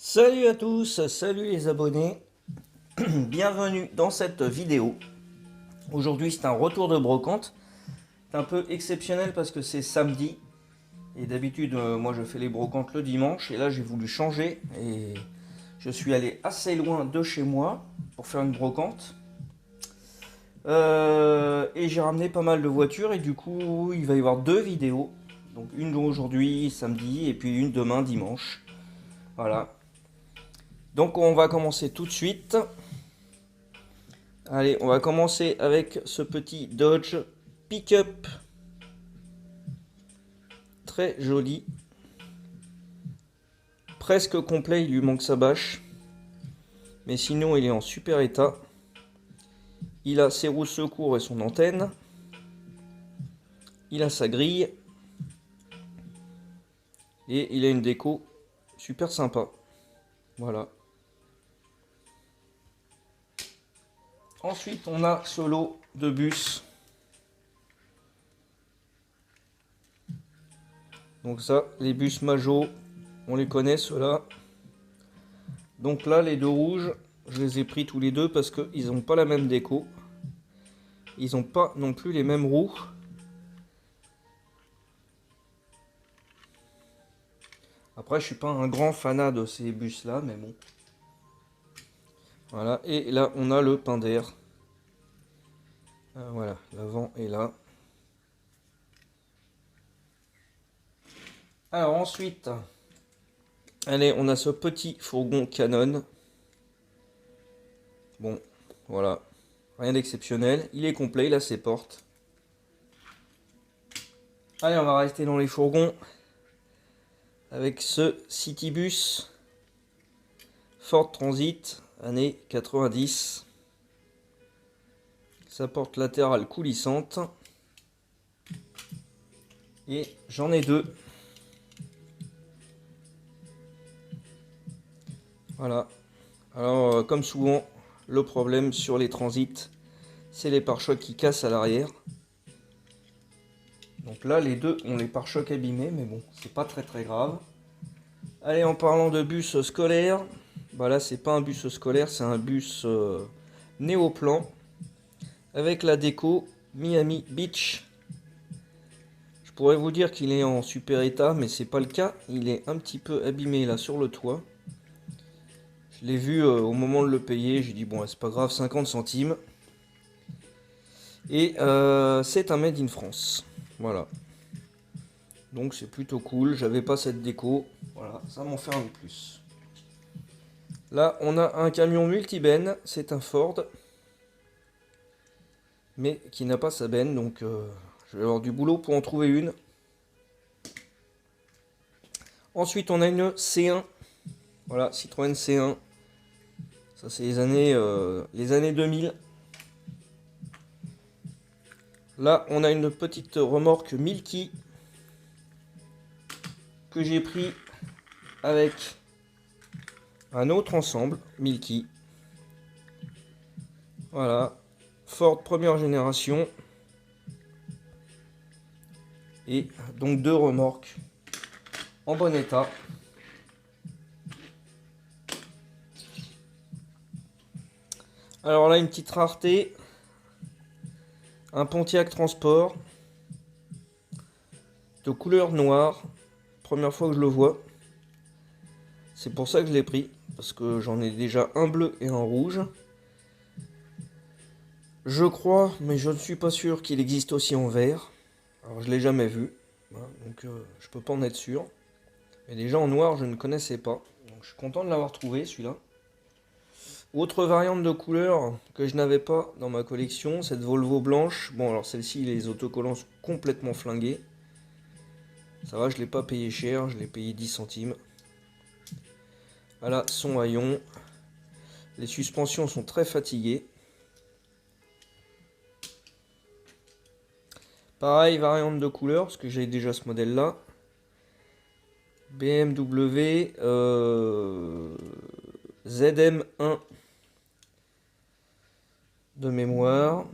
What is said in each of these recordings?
Salut à tous, salut les abonnés, bienvenue dans cette vidéo. Aujourd'hui c'est un retour de brocante, c'est un peu exceptionnel parce que c'est samedi et d'habitude moi je fais les brocantes le dimanche et là j'ai voulu changer et je suis allé assez loin de chez moi pour faire une brocante. Et j'ai ramené pas mal de voitures et du coup il va y avoir deux vidéos, donc une aujourd'hui samedi et puis une demain dimanche. Voilà. Donc on va commencer tout de suite. Allez, on va commencer avec ce petit Dodge Pick-up. Très joli. Presque complet, il lui manque sa bâche. Mais sinon, il est en super état. Il a ses roues secours et son antenne. Il a sa grille. Et il a une déco super sympa. Voilà. Ensuite, on a ce lot de bus. Donc ça, les bus Majo, on les connaît ceux-là. Donc là, les deux rouges, je les ai pris tous les deux parce qu'ils n'ont pas la même déco. Ils n'ont pas non plus les mêmes roues. Après, je suis pas un grand fanat de ces bus-là, mais bon. Voilà, et là, on a le pain d'air. Voilà, l'avant est là. Alors ensuite, allez, on a ce petit fourgon Canon. Bon, voilà, rien d'exceptionnel. Il est complet, il a ses portes. Allez, on va rester dans les fourgons avec ce Citybus Ford Transit, année 90. Sa porte latérale coulissante. Et j'en ai deux. Voilà. Alors, comme souvent, le problème sur les transits, c'est les pare-chocs qui cassent à l'arrière. Donc là, les deux ont les pare-chocs abîmés, mais bon, c'est pas très grave. Allez, en parlant de bus scolaire, bah là, c'est pas un bus scolaire, c'est un bus néoplan avec la déco Miami Beach. Je pourrais vous dire qu'il est en super état, mais c'est pas le cas. Il est un petit peu abîmé là sur le toit. Je l'ai vu au moment de le payer, j'ai dit bon, c'est pas grave, 50 centimes. Et c'est un made in France. Voilà. Donc c'est plutôt cool, j'avais pas cette déco. Voilà, ça m'en fait un de plus. Là, on a un camion multi-benne, c'est un Ford. Mais qui n'a pas sa benne, donc je vais avoir du boulot pour en trouver une. Ensuite, on a une C1. Voilà, Citroën C1. Ça, c'est les années 2000. Là, on a une petite remorque Milky que j'ai pris avec un autre ensemble Milky. Voilà, Ford première génération. Et donc deux remorques en bon état. Alors là, une petite rareté. Un Pontiac Transport de couleur noire. Première fois que je le vois. C'est pour ça que je l'ai pris. Parce que j'en ai déjà un bleu et un rouge. Je crois, mais je ne suis pas sûr qu'il existe aussi en vert. Alors je l'ai jamais vu. Voilà, donc je peux pas en être sûr. Mais déjà en noir, je ne connaissais pas. Donc je suis content de l'avoir trouvé celui-là. Autre variante de couleur que je n'avais pas dans ma collection, cette Volvo blanche. Bon, alors celle-ci, les autocollants sont complètement flingués. Ça va, je ne l'ai pas payé cher, je l'ai payé 10 centimes. Voilà, son haillon. Les suspensions sont très fatiguées. Pareil, variante de couleur, parce que j'ai déjà ce modèle-là. BMW ZM1 de mémoire.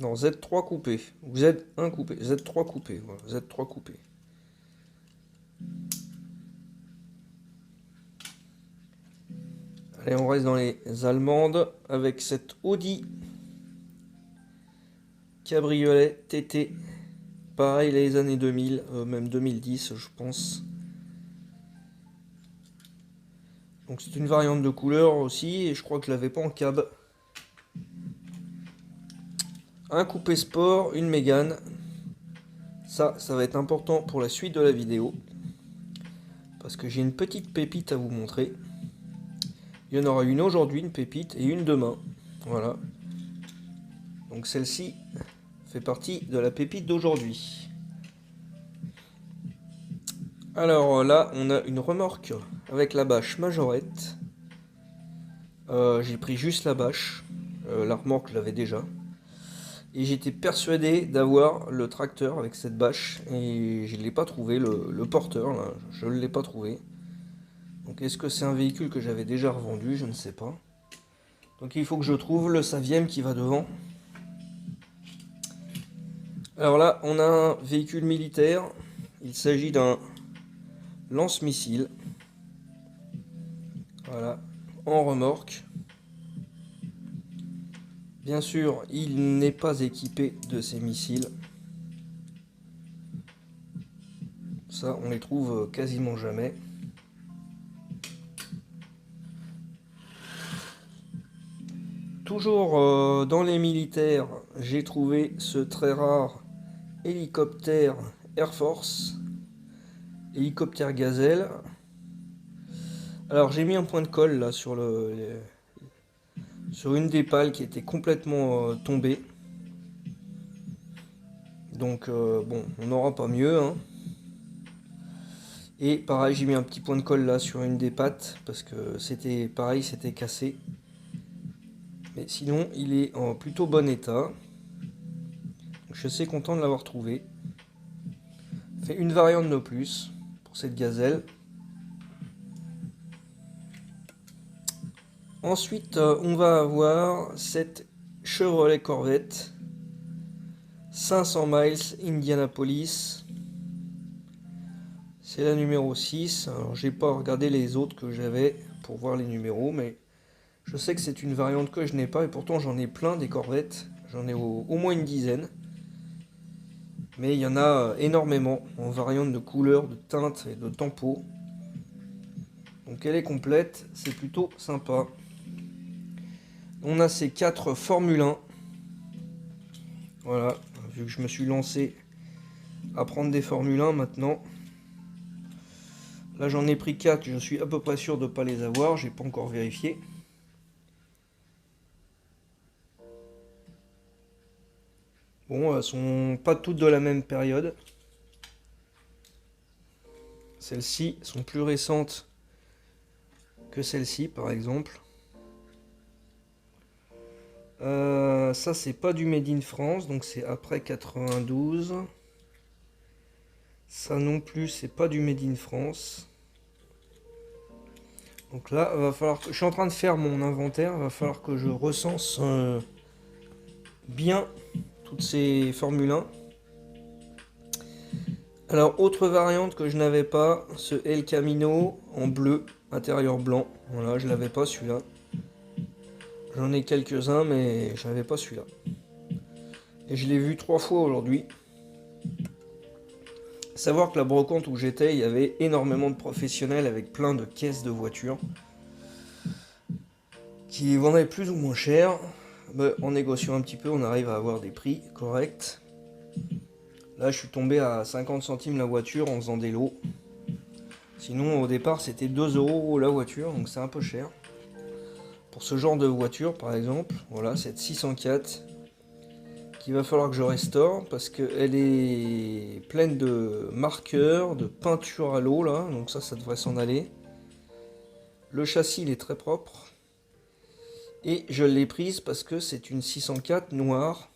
Non, Z3 coupé. Ou Z1 coupé. Z3 coupé. Voilà, Z3 coupé. Allez, on reste dans les allemandes avec cette Audi cabriolet TT. Pareil, les années 2000, même 2010, je pense. Donc c'est une variante de couleur aussi, et je crois que je l'avais pas en cab. Un coupé sport, une Mégane. Ça va être important pour la suite de la vidéo. Parce que j'ai une petite pépite à vous montrer. Il y en aura une aujourd'hui, une pépite, et une demain. Voilà. Donc celle-ci fait partie de la pépite d'aujourd'hui. Alors là, on a une remorque avec la bâche majorette. J'ai pris juste la bâche. La remorque, je l'avais déjà. Et j'étais persuadé d'avoir le tracteur avec cette bâche. Et je ne l'ai pas trouvé, le porteur, là, je ne l'ai pas trouvé. Donc est-ce que c'est un véhicule que j'avais déjà revendu? Je ne sais pas. Donc il faut que je trouve le Saviem qui va devant. Alors là, on a un véhicule militaire. Il s'agit d'un lance-missile. Voilà, en remorque. Bien sûr, il n'est pas équipé de ces missiles. Ça, on les trouve quasiment jamais. Toujours dans les militaires, j'ai trouvé ce très rare hélicoptère Air Force, hélicoptère Gazelle. Alors j'ai mis un point de colle là sur sur une des pales qui était complètement tombée. Donc bon, on n'aura pas mieux, hein. Et pareil, j'ai mis un petit point de colle là sur une des pattes parce que c'était pareil, c'était cassé. Mais sinon, il est en plutôt bon état. Je suis assez content de l'avoir trouvé. Fait une variante de plus pour cette gazelle. Ensuite, on va avoir cette Chevrolet Corvette 500 miles Indianapolis. C'est la numéro 6. Alors, j'ai pas regardé les autres que j'avais pour voir les numéros, mais je sais que c'est une variante que je n'ai pas, et pourtant j'en ai plein des Corvettes. J'en ai au moins une dizaine. Mais il y en a énormément en variante de couleur, de teinte et de tempo. Donc elle est complète, c'est plutôt sympa. On a ces 4 Formule 1. Voilà, vu que je me suis lancé à prendre des Formule 1 maintenant. Là j'en ai pris 4, je suis à peu près sûr de ne pas les avoir, j'ai pas encore vérifié. Bon, elles sont pas toutes de la même période. Celles-ci sont plus récentes que celle-ci par exemple. Ça c'est pas du Made in France, donc c'est après 92. Ça non plus c'est pas du Made in France. Donc là va falloir que... Je suis en train de faire mon inventaire, va falloir que je recense bien toutes ces Formule 1. Alors autre variante que je n'avais pas, ce El Camino en bleu, intérieur blanc. Voilà, je l'avais pas celui-là. J'en ai quelques-uns, mais je n'avais pas celui-là. Et je l'ai vu 3 fois aujourd'hui. Savoir que la brocante où j'étais, il y avait énormément de professionnels avec plein de caisses de voitures qui vendaient plus ou moins cher. Mais en négociant un petit peu, on arrive à avoir des prix corrects. Là, je suis tombé à 50 centimes la voiture en faisant des lots. Sinon, au départ, c'était 2 € la voiture, donc c'est un peu cher. Pour ce genre de voiture, par exemple, voilà, cette 604 qu'il va falloir que je restaure parce qu'elle est pleine de marqueurs, de peinture à l'eau, là, donc ça devrait s'en aller. Le châssis, il est très propre. Et je l'ai prise parce que c'est une 604 noire.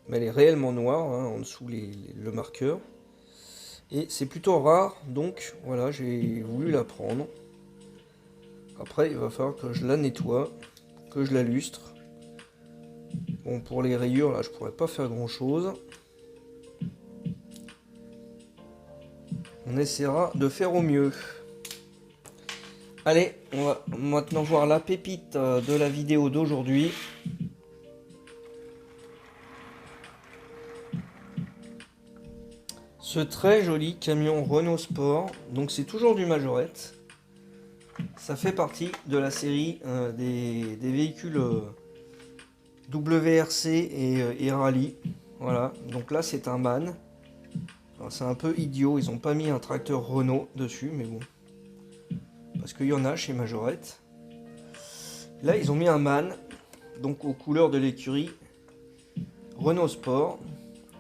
Mais elle est réellement noire, hein, en dessous le marqueur. Et c'est plutôt rare, donc voilà, j'ai voulu la prendre. Après, il va falloir que je la nettoie, que je la lustre. Bon, pour les rayures, là, je pourrais pas faire grand chose. On essaiera de faire au mieux. Allez, on va maintenant voir la pépite de la vidéo d'aujourd'hui. Ce très joli camion Renault Sport, donc c'est toujours du Majorette. Ça fait partie de la série des véhicules WRC et Rallye. Voilà, donc là c'est un MAN. C'est un peu idiot, ils n'ont pas mis un tracteur Renault dessus, mais bon. Parce qu'il y en a chez Majorette. Là ils ont mis un MAN, donc aux couleurs de l'écurie Renault Sport.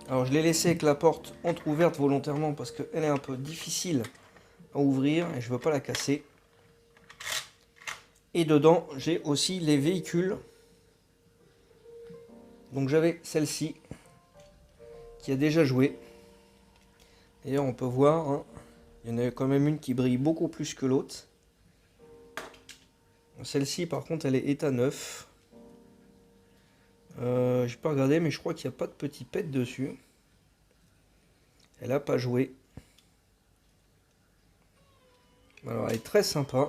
Alors je l'ai laissé avec la porte entrouverte volontairement parce qu'elle est un peu difficile à ouvrir et je veux pas la casser. Et dedans j'ai aussi les véhicules. Donc j'avais celle-ci qui a déjà joué. D'ailleurs on peut voir, hein, il y en a quand même une qui brille beaucoup plus que l'autre. Celle-ci par contre elle est état neuf. J'ai pas regardé mais je crois qu'il n'y a pas de petit pet dessus. Elle a pas joué. Alors elle est très sympa.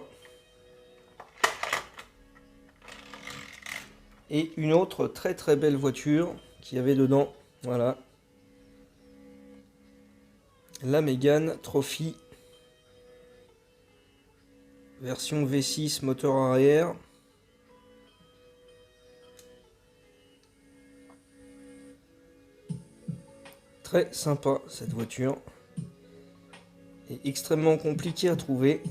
Et une autre très très belle voiture qu'il y avait dedans. Voilà. La Mégane Trophy. Version V6 moteur arrière. Très sympa cette voiture. Et extrêmement compliquée à trouver.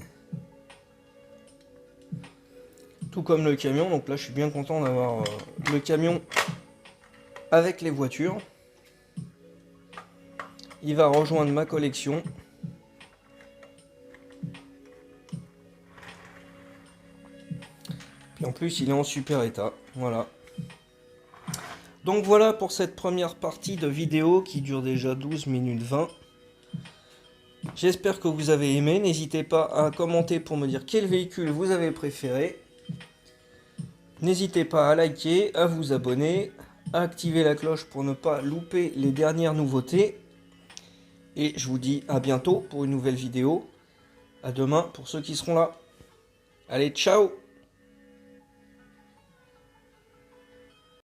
Tout comme le camion. Donc là je suis bien content d'avoir le camion avec les voitures. Il va rejoindre ma collection. Et en plus il est en super état. Voilà. Donc voilà pour cette première partie de vidéo qui dure déjà 12 minutes 20. J'espère que vous avez aimé. N'hésitez pas à commenter pour me dire quel véhicule vous avez préféré. N'hésitez pas à liker, à vous abonner, à activer la cloche pour ne pas louper les dernières nouveautés. Et je vous dis à bientôt pour une nouvelle vidéo. À demain pour ceux qui seront là. Allez, ciao!